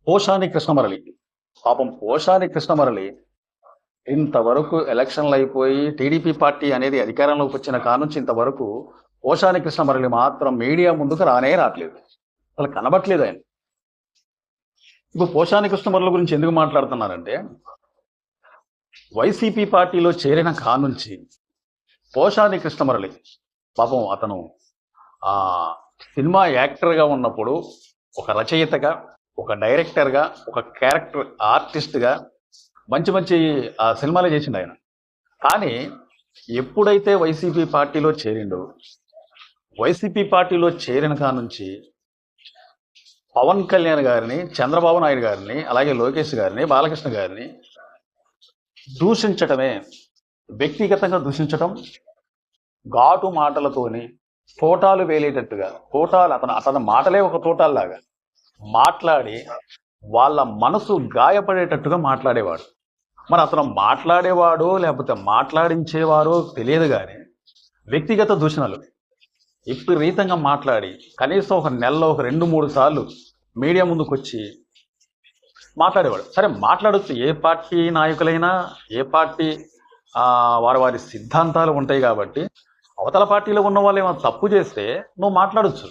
పోషాని కృష్ణమురళి. పాపం పోషాని కృష్ణమురళి ఇంతవరకు ఎలక్షన్లు అయిపోయి టీడీపీ పార్టీ అనేది అధికారంలోకి వచ్చిన కానుంచి ఇంతవరకు పోషాని కృష్ణమురళి మాత్రం మీడియా ముందుకు రావట్లేదు. అసలు కనబట్లేదు ఆయన. ఇప్పుడు పోషాని కృష్ణమురళి గురించి ఎందుకు మాట్లాడుతున్నారంటే, వైసీపీ పార్టీలో చేరిన కానుంచి పోషాని కృష్ణమురళి పాపం అతను సినిమా యాక్టర్గా ఉన్నప్పుడు ఒక రచయితగా, ఒక డైరెక్టర్గా, ఒక క్యారెక్టర్ ఆర్టిస్ట్గా మంచి మంచి సినిమాలే చేసిండు ఆయన. కానీ ఎప్పుడైతే వైసీపీ పార్టీలో చేరిండో, వైసీపీ పార్టీలో చేరిన కానుంచి పవన్ కళ్యాణ్ గారిని, చంద్రబాబు నాయుడు గారిని, అలాగే లోకేష్ గారిని, బాలకృష్ణ గారిని దూషించటమే, వ్యక్తిగతంగా దూషించటం, ఘాటు మాటలతోని తోటాలు వేలేటట్టుగా, అతని మాటలే ఒక తోటాల్లాగా మాట్లాడి వాళ్ళ మనసు గాయపడేటట్టుగా మాట్లాడేవాడు. మరి అతను మాట్లాడేవాడో లేకపోతే మాట్లాడించేవారో తెలియదు, కానీ వ్యక్తిగత దూషణలు విపరీతంగా మాట్లాడి కనీసం ఒక నెలలో ఒక 2-3 సార్లు మీడియా ముందుకు వచ్చి మాట్లాడేవాడు. సరే, మాట్లాడొచ్చు. ఏ పార్టీ నాయకులైనా, ఏ పార్టీ వారి సిద్ధాంతాలు ఉంటాయి కాబట్టి అవతల పార్టీలో ఉన్న వాళ్ళు ఏమైనా తప్పు చేస్తే నువ్వు మాట్లాడొచ్చు.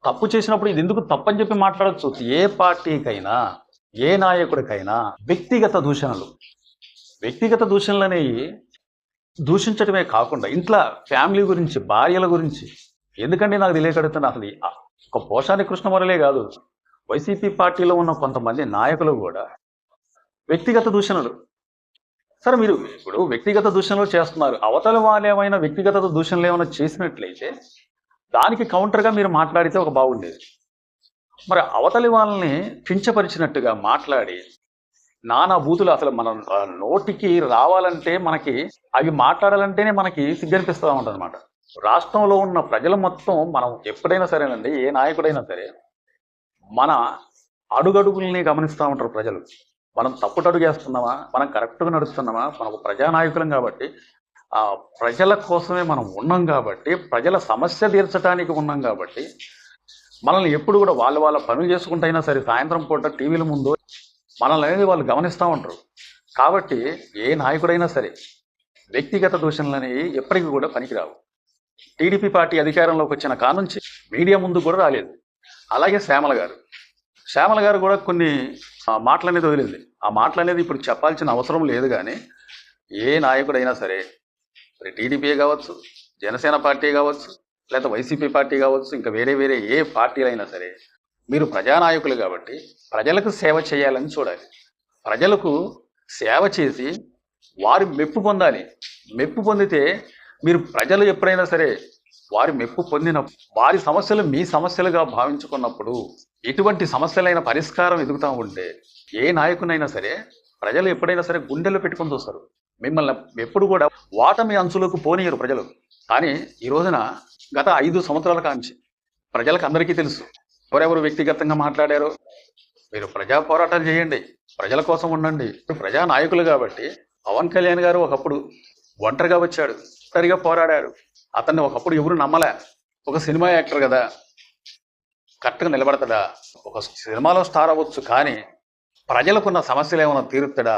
తప్పు చేసినప్పుడు ఇది ఎందుకు తప్పని చెప్పి మాట్లాడొచ్చు. ఏ పార్టీకైనా, ఏ నాయకుడికైనా వ్యక్తిగత దూషణలు అనేవి దూషించడమే కాకుండా ఇంట్లో ఫ్యామిలీ గురించి, భార్యల గురించి, ఎందుకంటే నాకు తెలియకడుతున్నా, అసలు ఒక పోషాని కృష్ణమురళే కాదు, వైసీపీ పార్టీలో ఉన్న కొంతమంది నాయకులు కూడా వ్యక్తిగత దూషణలు. సరే, మీరు ఇప్పుడు వ్యక్తిగత దూషణలు చేస్తున్నారు, అవతల వాళ్ళు ఏమైనా వ్యక్తిగత దూషణలు ఏమైనా చేసినట్లయితే దానికి కౌంటర్గా మీరు మాట్లాడితే ఒక బాగుండేది. మరి అవతలి వాళ్ళని కించపరిచినట్టుగా మాట్లాడి నానా బూతులు, అసలు మన నోటికి రావాలంటే మనకి అవి మాట్లాడాలంటేనే మనకి సిగ్గనిపిస్తూ ఉంటుంది అనమాట. రాష్ట్రంలో ఉన్న ప్రజలు మొత్తం మనం ఎప్పుడైనా సరేనండి, ఏ నాయకుడైనా సరే మన అడుగడుగుల్ని గమనిస్తూ ఉంటారు ప్రజలు. మనం తప్పుటడుగు వేస్తున్నామా, మనం కరెక్ట్గా నడుస్తున్నామా, మనం ప్రజానాయకులం కాబట్టి ప్రజల కోసమే మనం ఉన్నాం కాబట్టి, ప్రజల సమస్య తీర్చడానికి ఉన్నాం కాబట్టి మనల్ని ఎప్పుడు కూడా వాళ్ళ పనులు చేసుకుంటూ అయినా సరే సాయంత్రం పూట టీవీల ముందు మనల్ని అనేది వాళ్ళు గమనిస్తూ ఉంటారు. కాబట్టి ఏ నాయకుడైనా సరే వ్యక్తిగత దూషణలు అనేవి ఎప్పటికీ కూడా పనికిరావు. టీడీపీ పార్టీ అధికారంలోకి వచ్చిన కానుంచి మీడియా ముందు కూడా రాలేదు. అలాగే శ్యామల గారు కూడా కొన్ని మాటలు అనేది వదిలింది. ఆ మాటలు అనేది ఇప్పుడు చెప్పాల్సిన అవసరం లేదు, కానీ ఏ నాయకుడైనా సరే, టీడీపీ కావచ్చు, జనసేన పార్టీ కావచ్చు, లేదా వైసీపీ పార్టీ కావచ్చు, ఇంకా వేరే ఏ పార్టీలైనా సరే, మీరు ప్రజానాయకులు కాబట్టి ప్రజలకు సేవ చేయాలని చూడాలి. ప్రజలకు సేవ చేసి వారి మెప్పు పొందాలి. మెప్పు పొందితే మీరు ప్రజలు ఎప్పుడైనా సరే వారి మెప్పు పొందిన వారి సమస్యలు మీ సమస్యలుగా భావించుకున్నప్పుడు ఎటువంటి సమస్యలైన పరిష్కారం ఎదుగుతూ ఉంటే ఏ నాయకునైనా సరే ప్రజలు ఎప్పుడైనా సరే గుండెల్లో పెట్టుకొని చూస్తారు. మిమ్మల్ని ఎప్పుడు కూడా వాటమి అంచులకు పోనీయరు ప్రజలు. కానీ ఈ రోజున గత 5 సంవత్సరాల కాంచి ప్రజలకు అందరికీ తెలుసు ఎవరెవరు వ్యక్తిగతంగా మాట్లాడారో. మీరు ప్రజా పోరాటాలు చేయండి, ప్రజల కోసం ఉండండి. ప్రజా నాయకులు కాబట్టి పవన్ కళ్యాణ్ గారు ఒకప్పుడు ఒంటరిగా వచ్చాడు, ఒంటరిగా పోరాడారు. అతన్ని ఒకప్పుడు ఎవరు నమ్మలే. ఒక సినిమా యాక్టర్ కదా, కరెక్ట్గా నిలబడతాడా, ఒక సినిమాలో స్టార్ అవ్వచ్చు, కానీ ప్రజలకున్న సమస్యలు ఏమైనా తీరుతాడా,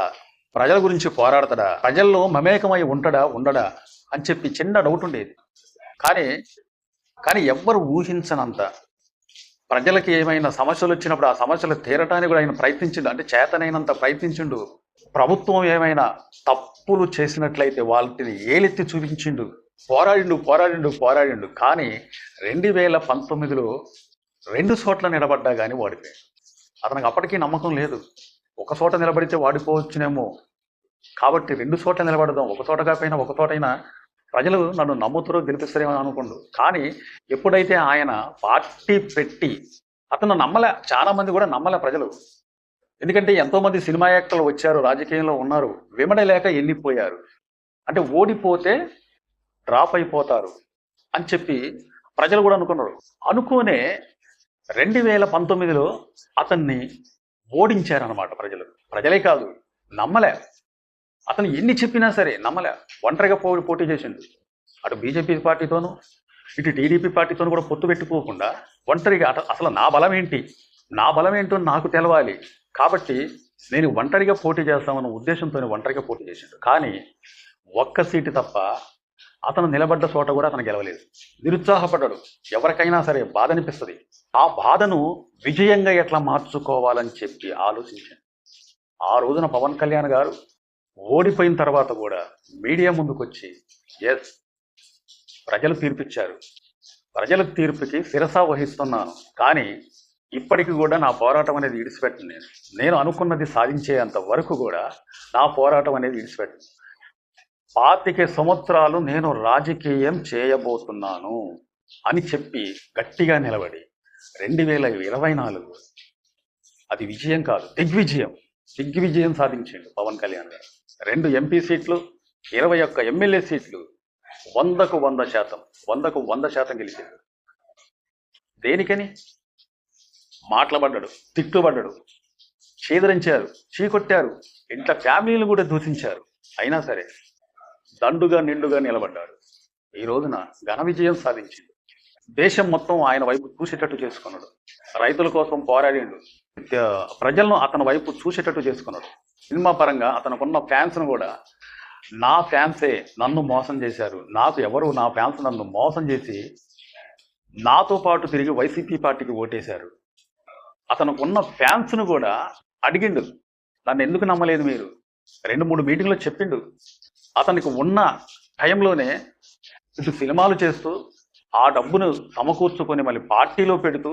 ప్రజల గురించి పోరాడతాడా, ప్రజల్లో మమేకమై ఉండడా అని చెప్పి చిన్న డౌట్ ఉండేది. కానీ ఎవ్వరు ఊహించనంత ప్రజలకి ఏమైనా సమస్యలు వచ్చినప్పుడు ఆ సమస్యలు తీరటానికి కూడా ఆయన ప్రయత్నించిండు. అంటే చేతనైనంత ప్రయత్నించిండు. ప్రభుత్వం ఏమైనా తప్పులు చేసినట్లయితే వాటిని ఏలెత్తి చూపించిండు. పోరాడిండు. కానీ 2019లో 2 చోట్ల నిలబడ్డా కానీ ఓడిపోయాడు. అతనికి అప్పటికీ నమ్మకం లేదు. ఒక చోట నిలబడితే వాడిపోవచ్చునేమో, కాబట్టి 2 చోట్ల నిలబడదాం, ఒక చోట కాకపోయినా ఒక చోటైనా ప్రజలు నన్ను నమ్ముతారో గెలిపిస్తారేమో అనుకోండు. కానీ ఎప్పుడైతే ఆయన పార్టీ పెట్టి అతను నమ్మలే, చాలా మంది కూడా నమ్మలే ప్రజలు. ఎందుకంటే ఎంతోమంది సినిమా యాక్టర్లు వచ్చారు, రాజకీయంలో ఉన్నారు, విమడలేక వెళ్ళిపోయారు. అంటే ఓడిపోతే డ్రాప్ అయిపోతారు అని చెప్పి ప్రజలు కూడా అనుకున్నారు. అనుకోనే 2019లో అతన్ని ఓడించారనమాట ప్రజలే కాదు, నమ్మలే. అతను ఎన్ని చెప్పినా సరే నమ్మలే. ఒంటరిగా పోటీ చేసిండు. అటు బీజేపీ పార్టీతోనూ ఇటు టీడీపీ పార్టీతోనూ కూడా పొత్తు పెట్టుకోకుండా ఒంటరిగా అసలు నా బలం ఏంటి, నా బలం ఏంటో నాకు తెలవాలి. కాబట్టి నేను ఒంటరిగా పోటీ చేస్తామన్న ఉద్దేశంతోనే ఒంటరిగా పోటీ చేశాడు. కానీ ఒక్క సీటు తప్ప అతను నిలబడ్డ చోట కూడా అతను గెలవలేదు. నిరుత్సాహపడ్డాడు. ఎవరికైనా సరే బాధ అనిపిస్తుంది. ఆ బాధను విజయంగా ఎట్లా మార్చుకోవాలని చెప్పి ఆలోచించాను. ఆ రోజున పవన్ కళ్యాణ్ గారు ఓడిపోయిన తర్వాత కూడా మీడియా ముందుకొచ్చి ఎస్, ప్రజలు తీర్పిచ్చారు, ప్రజల తీర్పుకి శిరస వహిస్తున్నాను, కానీ ఇప్పటికి కూడా నా పోరాటం అనేది విడిచిపెట్టను. నేను అనుకున్నది సాధించేంత వరకు కూడా నా పోరాటం అనేది విడిచిపెట్టను. 25 సంవత్సరాలు నేను రాజకీయం చేయబోతున్నాను అని చెప్పి గట్టిగా నిలబడి 2024 అది విజయం కాదు, దిగ్విజయం సాధించిండు పవన్ కళ్యాణ్ గారు. 2 ఎంపీ సీట్లు, 21 ఎమ్మెల్యే సీట్లు, 100కు 100% గెలిచాడు. దేనికని? మాటలబడ్డాడు, తిట్టుబడ్డాడు, చీదరించారు, చీకొట్టారు, ఇంట్లో ఫ్యామిలీలు కూడా దూషించారు. అయినా సరే దండుగా నిండుగా నిలబడ్డాడు. ఈ రోజున ఘన విజయం సాధించిండు. దేశం మొత్తం ఆయన వైపు చూసేటట్టు చేసుకున్నాడు. రైతుల కోసం పోరాడిండు. ప్రజలను అతని వైపు చూసేటట్టు చేసుకున్నాడు. సినిమా పరంగా అతనుకున్న ఫ్యాన్స్ను కూడా, నా ఫ్యాన్సే నన్ను మోసం చేశారు, నా ఫ్యాన్స్ నన్ను మోసం చేసి నాతో పాటు తిరిగి వైసీపీ పార్టీకి ఓటేశారు. అతనుకున్న ఫ్యాన్స్ను కూడా అడిగిండు, నన్ను ఎందుకు నమ్మలేదు మీరు? 2-3 మీటింగ్లో చెప్పిండు. అతనికి ఉన్న టైంలోనే ఇటు సినిమాలు చేస్తూ ఆ డబ్బును సమకూర్చుకొని మళ్ళీ పార్టీలో పెడుతూ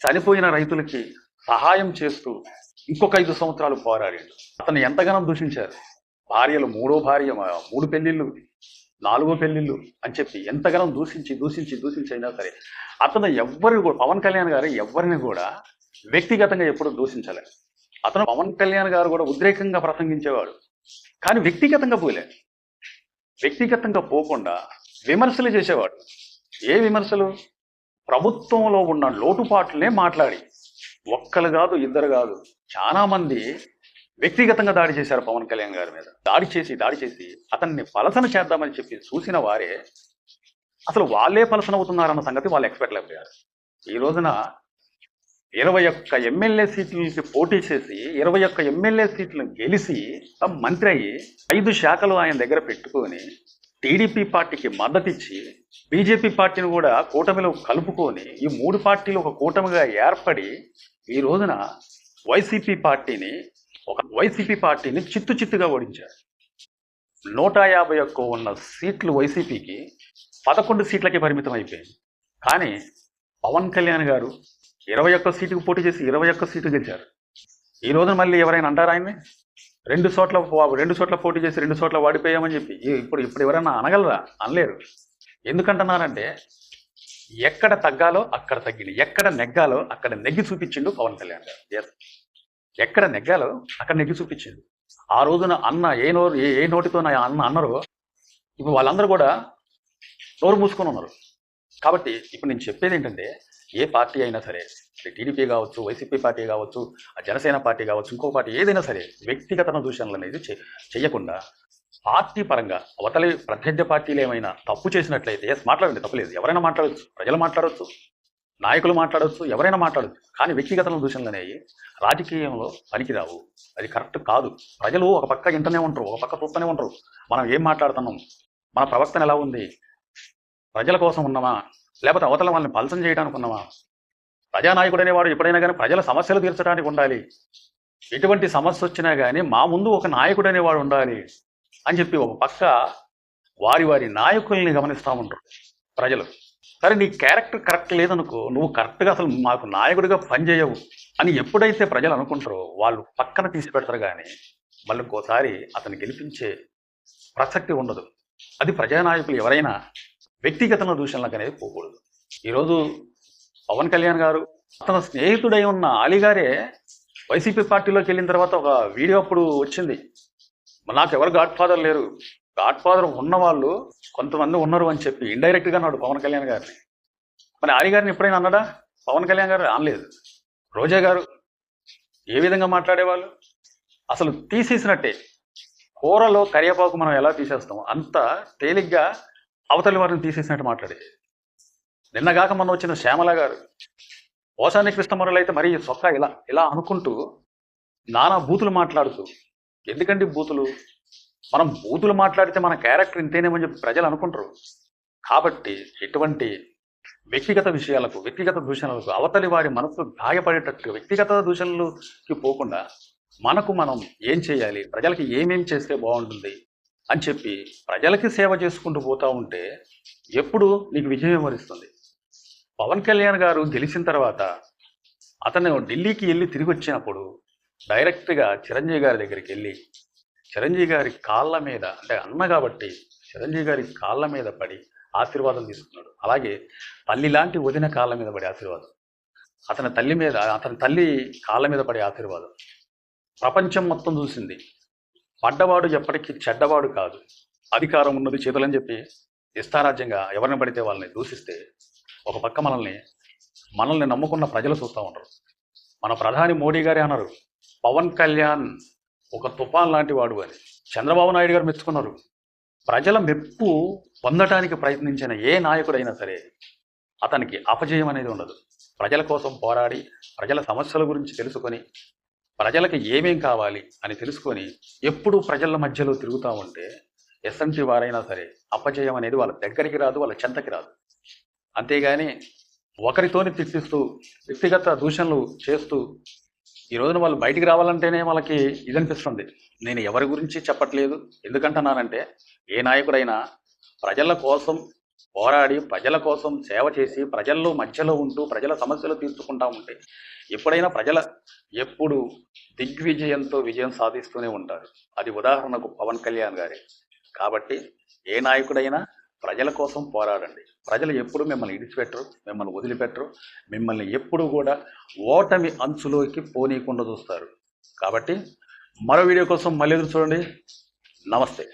చనిపోయిన రైతులకి సహాయం చేస్తూ ఇంకొక 5 సంవత్సరాలు పోరాడాడు. అతను ఎంతగానో దూషించారు. భార్యలు 3వ భార్య, 3 పెళ్లిళ్ళు, 4వ పెళ్లిళ్ళు అని చెప్పి ఎంతగానో దూషించి అయినా సరే అతను పవన్ కళ్యాణ్ గారు ఎవరిని కూడా వ్యక్తిగతంగా ఎప్పుడు దూషించలేదు. అతను పవన్ కళ్యాణ్ గారు కూడా ఉద్రేకంగా ప్రసంగించేవాడు, కానీ వ్యక్తిగతంగా పోకుండా విమర్శలు చేసేవాడు. ఏ విమర్శలు? ప్రభుత్వంలో ఉన్న లోటుపాట్లనే మాట్లాడి, ఒక్కరు కాదు, ఇద్దరు కాదు, చాలా మంది వ్యక్తిగతంగా దాడి చేశారు పవన్ కళ్యాణ్ గారి మీద. దాడి చేసి అతన్ని పలసన చేద్దామని చెప్పి చూసిన వారే అసలు వాళ్ళే పలసన అవుతున్నారన్న సంగతి వాళ్ళు ఎక్స్పెక్ట్ లేకపోయారు. ఈ రోజున 21 ఎమ్మెల్యే సీట్లకి పోటీ చేసి 21 ఎమ్మెల్యే సీట్లను గెలిచి మంత్రి అయ్యి 5 శాఖలు ఆయన దగ్గర పెట్టుకొని టీడీపీ పార్టీకి మద్దతిచ్చి బీజేపీ పార్టీని కూడా కూటమిలో కలుపుకొని ఈ 3 పార్టీలు ఒక కూటమిగా ఏర్పడి ఈ రోజున వైసీపీ పార్టీని చిత్తుగా ఓడించారు. 151 ఉన్న సీట్లు వైసీపీకి 11 సీట్లకే పరిమితం అయిపోయింది. కానీ పవన్ కళ్యాణ్ గారు 21 సీటుకు పోటీ చేసి 21 సీట్లు గెలిచారు. ఈ రోజున మళ్ళీ ఎవరైనా అంటారా ఆయన్ని? 2 చోట్ల పోటీ చేసి 2 చోట్ల వాడిపోయామని చెప్పి ఇప్పుడు ఎవరైనా అనగలరా? అనలేరు. ఎందుకంటున్నారంటే ఎక్కడ తగ్గాలో అక్కడ తగ్గింది, ఎక్కడ నెగ్గాలో అక్కడ నెగ్గి చూపించిండు పవన్ కళ్యాణ్ గారు. ఎక్కడ నెగ్గాలో అక్కడ నెగ్గి చూపించిండు. ఆ రోజున అన్న ఏ నోటితో నా అన్న అన్నారో ఇప్పుడు వాళ్ళందరూ కూడా నోరు మూసుకొని ఉన్నారు. కాబట్టి ఇప్పుడు నేను చెప్పేది ఏంటంటే, ఏ పార్టీ అయినా సరే, టీడీపీ కావచ్చు, వైసీపీ పార్టీ కావచ్చు, జనసేన పార్టీ కావచ్చు, ఇంకో పార్టీ ఏదైనా సరే, వ్యక్తిగత దూషణలు అనేది చేయకుండా పార్టీ పరంగా అవతలి ప్రత్యర్థి పార్టీలు ఏమైనా తప్పు చేసినట్లయితే మాట్లాడండి, తప్పులేదు. ఎవరైనా మాట్లాడవచ్చు, ప్రజలు మాట్లాడవచ్చు, నాయకులు మాట్లాడవచ్చు, ఎవరైనా మాట్లాడవచ్చు. కానీ వ్యక్తిగత దూషణలు అనేవి రాజకీయంలో పనికిరావు. అది కరెక్ట్ కాదు. ప్రజలు ఒక పక్క ఇంటనే ఉంటారు, ఒక పక్క చూస్తూనే ఉంటారు. మనం ఏం మాట్లాడుతున్నాం, మన ప్రవర్తన ఎలా ఉంది, ప్రజల కోసం ఉన్నామా, లేకపోతే అవతల వాళ్ళని పలసం చేయడానికి ఉన్నామా? ప్రజానాయకుడు అనేవాడు ఎప్పుడైనా కానీ ప్రజల సమస్యలు తీర్చడానికి ఉండాలి. ఎటువంటి సమస్య వచ్చినా కానీ మా ముందు ఒక నాయకుడు అనేవాడు ఉండాలి అని చెప్పి ఒక పక్క వారి నాయకుల్ని గమనిస్తూ ఉంటారు ప్రజలు. సరే, నీ క్యారెక్టర్ కరెక్ట్ లేదనుకో, నువ్వు కరెక్ట్గా అసలు మాకు నాయకుడిగా పనిచేయవు అని ఎప్పుడైతే ప్రజలు అనుకుంటారో వాళ్ళు పక్కన తీసి పెడతారు. కానీ మళ్ళీ ఇంకోసారి అతను గెలిపించే ప్రసక్తి ఉండదు. అది ప్రజానాయకులు ఎవరైనా వ్యక్తిగత దూషణలకు అనేది పోకూడదు. ఈరోజు పవన్ కళ్యాణ్ గారు అతను స్నేహితుడై ఉన్న అలీ గారే వైసీపీ పార్టీలోకి వెళ్ళిన తర్వాత ఒక వీడియో అప్పుడు వచ్చింది, నాకు ఎవరు గాడ్ ఫాదర్ లేరు, గాడ్ ఫాదర్ ఉన్నవాళ్ళు కొంతమంది ఉన్నారు అని చెప్పి ఇండైరెక్ట్గా అన్నాడు పవన్ కళ్యాణ్ గారిని. మరి అలీ గారిని ఎప్పుడైనా అన్నాడా? పవన్ కళ్యాణ్ గారు అనలేదు. రోజా గారు ఏ విధంగా మాట్లాడేవాళ్ళు? అసలు తీసేసినట్టే, కూరలో కరివేపాకు మనం ఎలా తీసేస్తాం అంత తేలిగ్గా అవతలి వారిని తీసేసినట్టు మాట్లాడేది. నిన్నగాక మొన్న వచ్చిన శ్యామల గారు పోసాని కృష్ణమురళి అయితే మరి సొక్క ఇలా ఇలా అనుకుంటూ నానా బూతులు మాట్లాడుతూ, ఎందుకండి బూతులు? మనం బూతులు మాట్లాడితే మన క్యారెక్టర్ ఇంతేనేమని చెప్పి ప్రజలు అనుకుంటారు. కాబట్టి ఎటువంటి వ్యక్తిగత విషయాలకు, వ్యక్తిగత దూషణలకు, అవతలి వారి మనసు గాయపడేటట్టు వ్యక్తిగత దూషణలకి పోకుండా మనకు మనం ఏం చేయాలి, ప్రజలకి ఏమేం చేస్తే బాగుంటుంది అని చెప్పి ప్రజలకి సేవ చేసుకుంటూ పోతా ఉంటే ఎప్పుడు నీకు విజయం వరిస్తుంది. పవన్ కళ్యాణ్ గారు గెలిచిన తర్వాత అతను ఢిల్లీకి వెళ్ళి తిరిగి వచ్చినప్పుడు డైరెక్ట్గా చిరంజీవి గారి దగ్గరికి వెళ్ళి చిరంజీవి గారి కాళ్ళ మీద, అంటే అన్న కాబట్టి చిరంజీవి గారి కాళ్ళ మీద పడి ఆశీర్వాదం తీసుకున్నాడు. అలాగే తల్లి లాంటి వదిన కాళ్ళ మీద పడే ఆశీర్వాదం, అతని తల్లి కాళ్ళ మీద పడే ఆశీర్వాదం ప్రపంచం మొత్తం చూసింది. పడ్డవాడు ఎప్పటికీ చెడ్డవాడు కాదు, అధికారం ఉన్నది చేతులని చెప్పి ఇష్టారాజ్యంగా ఎవరిని పడితే వాళ్ళని దూషిస్తే ఒక పక్క మనల్ని నమ్ముకున్న ప్రజలు చూస్తూ ఉంటారు. మన ప్రధాని మోడీ గారే అన్నారు, పవన్ కళ్యాణ్ ఒక తుఫాన్ లాంటి వాడు అని. చంద్రబాబు నాయుడు గారు మెచ్చుకున్నారు. ప్రజల మెప్పు పొందటానికి ప్రయత్నించిన ఏ నాయకుడైనా సరే అతనికి అపజయం అనేది ఉండదు. ప్రజల కోసం పోరాడి, ప్రజల సమస్యల గురించి తెలుసుకొని, ప్రజలకు ఏమేం కావాలి అని తెలుసుకొని ఎప్పుడు ప్రజల మధ్యలో తిరుగుతూ ఉంటే ఎస్ఎంటీ వారైనా సరే అపజయం అనేది వాళ్ళ దగ్గరికి రాదు, వాళ్ళ చెంతకి రాదు. అంతేగాని ఒకరితోని తిట్టిస్తూ వ్యక్తిగత దూషణలు చేస్తూ ఈ రోజున వాళ్ళు బయటికి రావాలంటేనే వాళ్ళకి ఇదనిపిస్తుంది. నేను ఎవరి గురించి చెప్పట్లేదు, ఎందుకంటున్నానంటే ఏ నాయకుడైనా ప్రజల కోసం పోరాడి, ప్రజల కోసం సేవ చేసి, ప్రజల్లో మధ్యలో ఉంటూ ప్రజల సమస్యలు తీర్చుకుంటా ఉంటే ఎప్పుడైనా ఎప్పుడు దిగ్విజయంతో విజయం సాధిస్తూనే ఉంటారు. అది ఉదాహరణకు పవన్ కళ్యాణ్ గారే. కాబట్టి ఏ నాయకుడైనా ప్రజల కోసం పోరాడండి. ప్రజలు ఎప్పుడు మిమ్మల్ని ఇడిచిపెట్టరు, మిమ్మల్ని వదిలిపెట్టరు, మిమ్మల్ని ఎప్పుడు కూడా ఓటమి అంచులోకి పోనీయకుండా చూస్తారు. కాబట్టి మరో వీడియో కోసం మళ్ళీ ఎదురు చూడండి. నమస్తే.